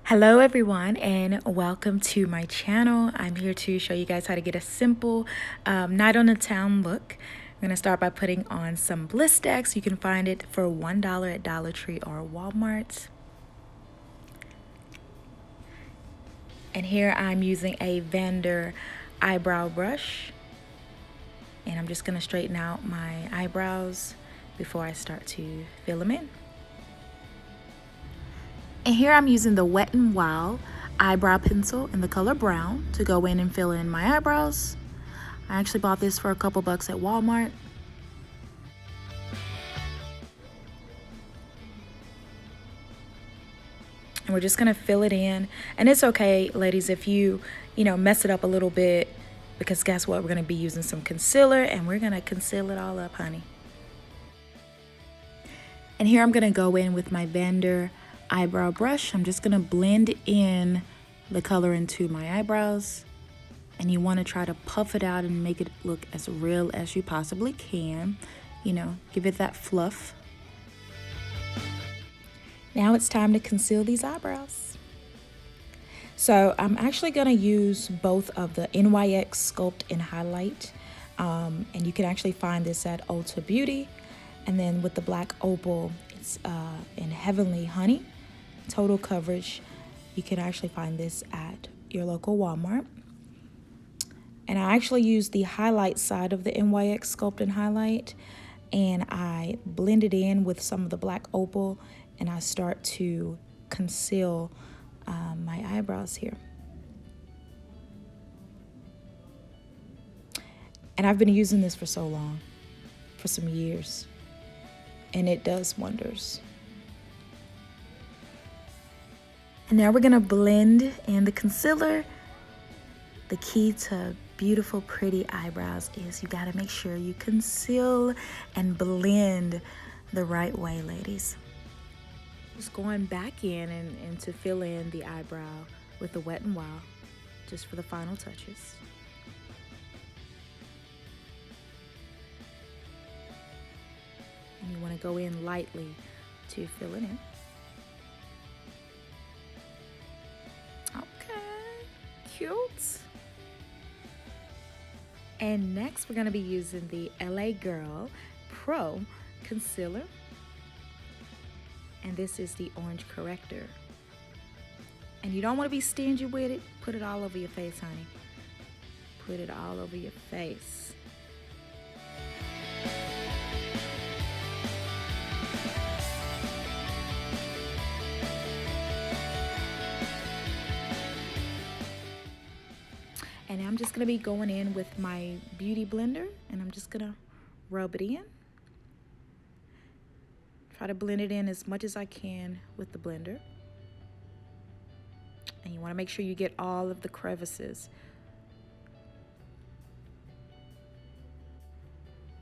Hello everyone and welcome to my channel. I'm here to show you guys how to get a simple night on the town look. I'm going to start by putting on some Blistex. You can find it for $1 at Dollar Tree or Walmart. And here I'm using a Vander eyebrow brush. And I'm just going to straighten out my eyebrows before I start to fill them in. And here I'm using the Wet n Wild eyebrow pencil in the color brown to go in and fill in my eyebrows. I actually bought this for a couple bucks at Walmart. And we're just gonna fill it in. And it's okay, ladies, if you mess it up a little bit, because guess what? We're gonna be using some concealer and we're gonna conceal it all up, honey. And here I'm gonna go in with my Vander eyebrow brush. I'm just gonna blend in the color into my eyebrows. And you wanna try to puff it out and make it look as real as you possibly can. Give it that fluff. Now it's time to conceal these eyebrows. So I'm actually gonna use both of the NYX Sculpt and Highlight. And you can actually find this at Ulta Beauty. And then with the black opal, it's in Heavenly Honey. Total coverage. You can actually find this at your local Walmart. And I actually use the highlight side of the NYX Sculpt and Highlight. And I blend it in with some of the black opal. And I start to conceal my eyebrows here. And I've been using this for so long, for some years. And it does wonders. And now we're gonna blend in the concealer. The key to beautiful, pretty eyebrows is you gotta make sure you conceal and blend the right way, ladies. Just going back in and to fill in the eyebrow with the Wet n Wild, just for the final touches. And you wanna go in lightly to fill it in. Cute. And next we're going to be using the LA Girl Pro Concealer. And this is the Orange Corrector. And you don't want to be stingy with it. Put it all over your face, honey. Put it all over your face. And I'm just gonna be going in with my beauty blender and I'm just gonna rub it in. Try to blend it in as much as I can with the blender. And you wanna make sure you get all of the crevices.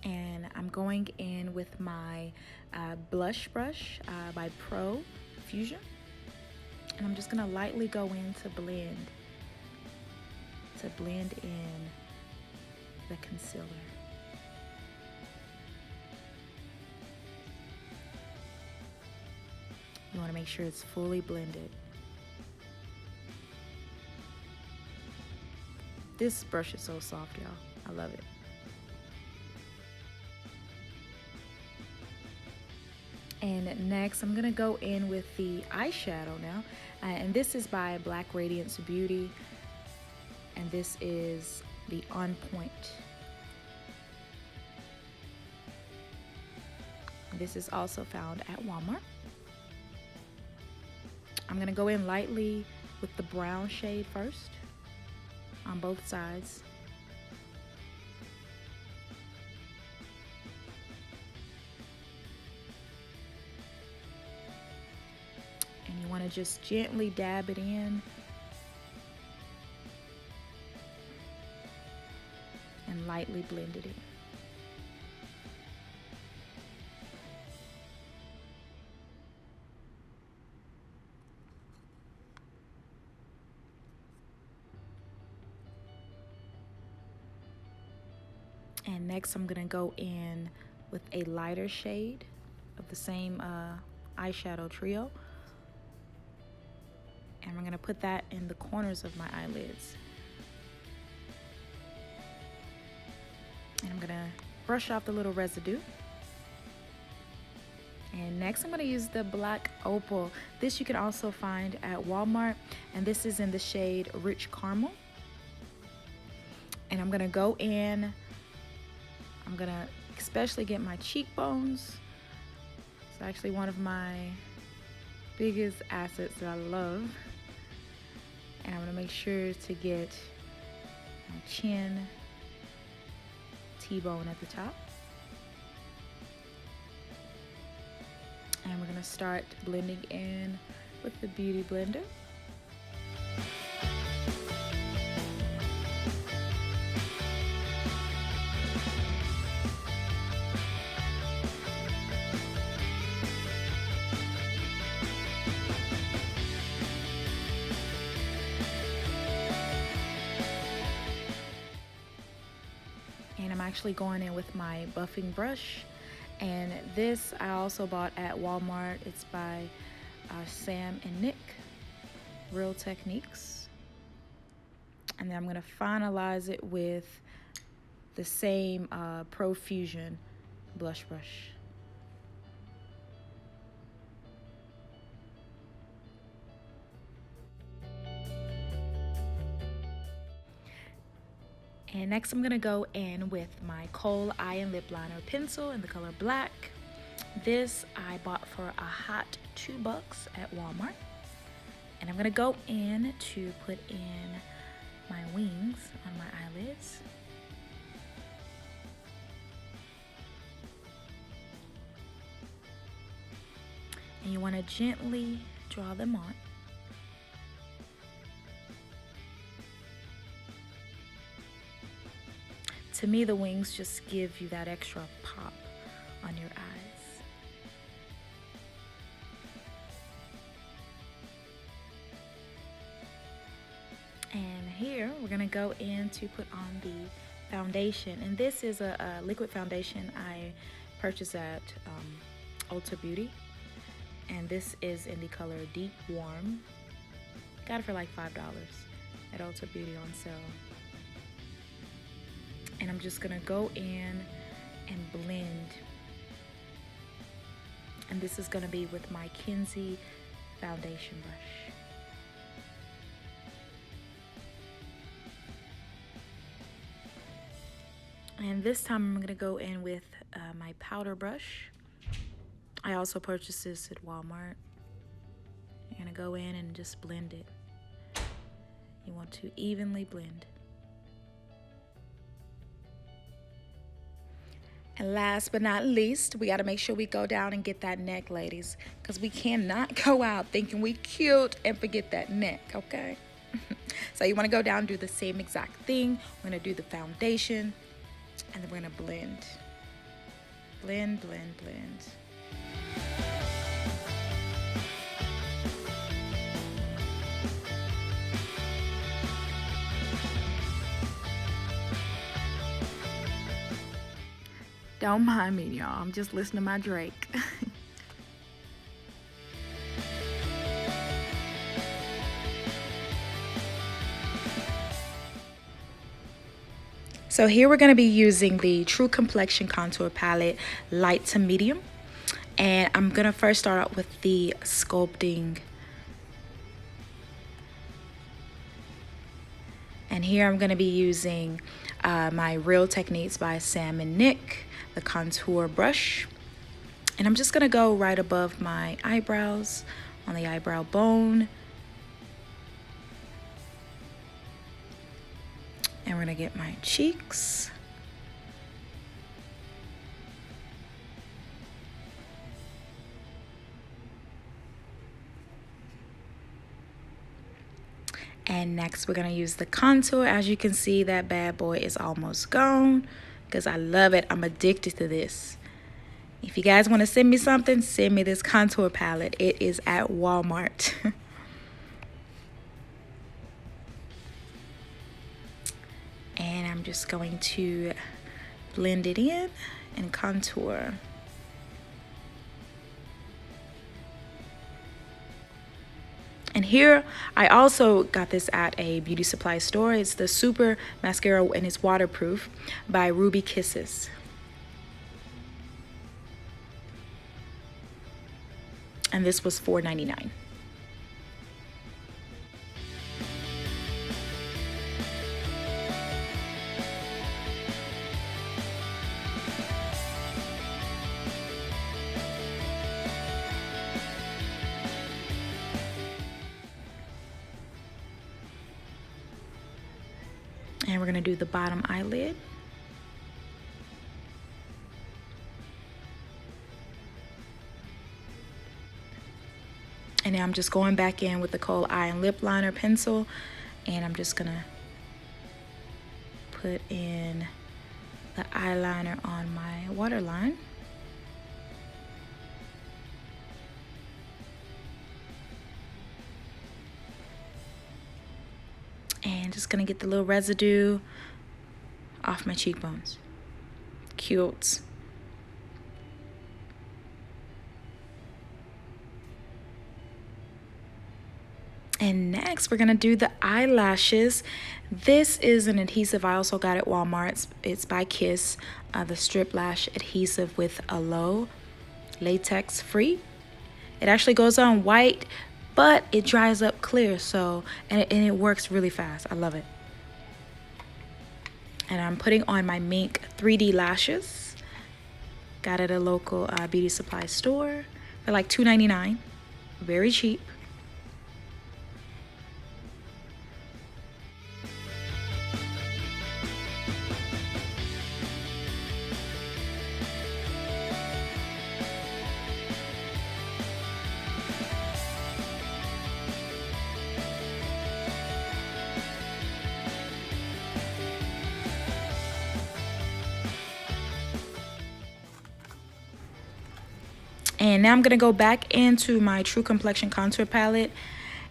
And I'm going in with my blush brush by Pro Fusion. And I'm just gonna lightly go in to blend in the concealer. You want to make sure it's fully blended. This brush is so soft, y'all. I love it. And next, I'm gonna go in with the eyeshadow now. And this is by Black Radiance Beauty. And this is the On Point. This is also found at Walmart. I'm gonna go in lightly with the brown shade first on both sides. And you wanna just gently dab it in. And lightly blend it in. And next I'm gonna go in with a lighter shade of the same eyeshadow trio. And And I'm gonna put that in the corners of my eyelids. And I'm gonna brush off the little residue. And next I'm gonna use the Black Opal. This you can also find at Walmart, and this is in the shade Rich Caramel. And I'm gonna go in, I'm gonna especially get my cheekbones. It's actually one of my biggest assets that I love. And I'm gonna make sure to get my chin, T-bone at the top. And we're gonna start blending in with the Beauty Blender. And I'm actually going in with my buffing brush. And this I also bought at Walmart. It's by Sam and Nick, Real Techniques. And then I'm gonna finalize it with the same Profusion blush brush. And next I'm gonna go in with my Kohl Eye and Lip Liner pencil in the color Black. This I bought for a hot $2 at Walmart. And I'm gonna go in to put in my wings on my eyelids. And you wanna gently draw them on. To me, the wings just give you that extra pop on your eyes. And here we're gonna go in to put on the foundation. And this is a liquid foundation I purchased at Ulta Beauty. And this is in the color Deep Warm. Got it for like $5 at Ulta Beauty on sale. And I'm just gonna go in and blend. And this is gonna be with my Kenzie foundation brush. And this time I'm gonna go in with my powder brush. I also purchased this at Walmart. You're gonna go in and just blend it. You want to evenly blend. And last but not least, we got to make sure we go down and get that neck, ladies, because we cannot go out thinking we cute and forget that neck, okay? So you want to go down and do the same exact thing. We're going to do the foundation, and then we're going to blend. Blend, blend, blend. Don't mind me, y'all. I'm just listening to my Drake. So here we're going to be using the True Complexion Contour Palette, light to medium. And I'm going to first start out with the sculpting. And here I'm going to be using my Real Techniques by Sam and Nick, the contour brush. And I'm just going to go right above my eyebrows, on the eyebrow bone. And we're going to get my cheeks. And next we're going to use the contour. As you can see, that bad boy is almost gone because I love it. I'm addicted to this. If you guys want to send me something, send me this contour palette. It is at Walmart. And I'm just going to blend it in and contour. And here, I also got this at a beauty supply store. It's the Super Mascara, and it's waterproof, by Ruby Kisses. And this was $4.99. And we're going to do the bottom eyelid. And now I'm just going back in with the Kohl Eye and Lip Liner pencil, and I'm just going to put in the eyeliner on my waterline. And just gonna get the little residue off my cheekbones. Cute. And next we're gonna do the eyelashes. This is an adhesive I also got at Walmart. It's by Kiss, the Strip Lash Adhesive with Aloe, latex free. It actually goes on white, but it dries up clear, so and it works really fast. I love it. And I'm putting on my Mink 3D lashes. Got it at a local beauty supply store for like $2.99. Very cheap. And now I'm going to go back into my True Complexion contour palette,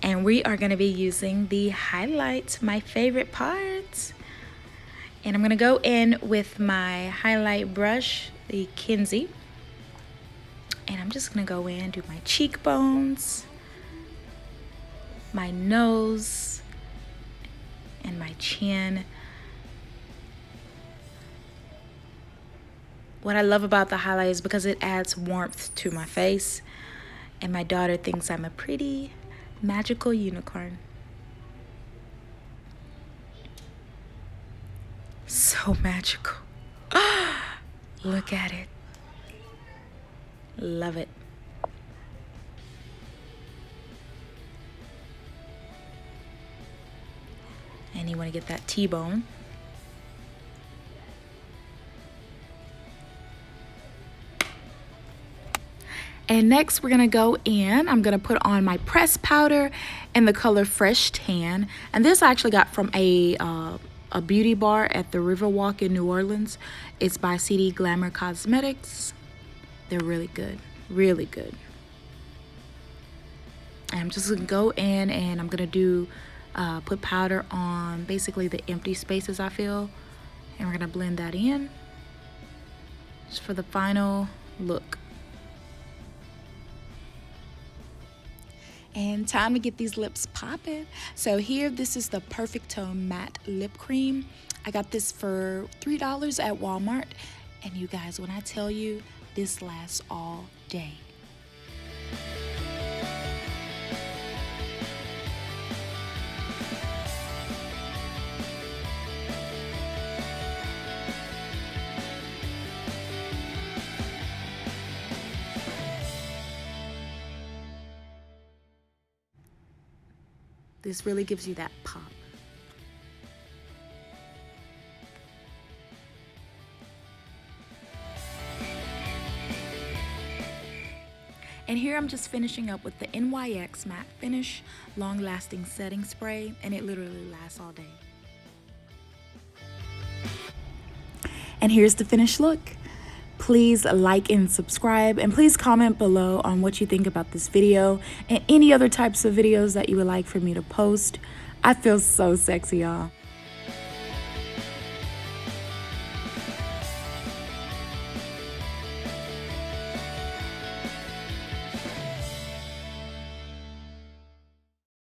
and we are going to be using the highlight, my favorite part. And I'm going to go in with my highlight brush, the Kinsey. And I'm just going to go in, do my cheekbones, my nose, and my chin. What I love about the highlight is because it adds warmth to my face, and my daughter thinks I'm a pretty magical unicorn. So magical. Look at it. Love it. And you want to get that T-bone. And next we're gonna go in, I'm gonna put on my pressed powder in the color Fresh Tan. And this I actually got from a beauty bar at the Riverwalk in New Orleans. It's by CD Glamour Cosmetics. They're really good, really good. And I'm just gonna go in and I'm gonna do, put powder on basically the empty spaces I feel. And we're gonna blend that in just for the final look. And time to get these lips popping. So here, this is the Perfect Tone Matte Lip Cream. I got this for $3 at Walmart. And you guys, when I tell you, this lasts all day. This really gives you that pop. And here I'm just finishing up with the NYX Matte Finish Long Lasting Setting Spray, and it literally lasts all day. And here's the finished look. Please like and subscribe, and please comment below on what you think about this video and any other types of videos that you would like for me to post. I feel so sexy, y'all.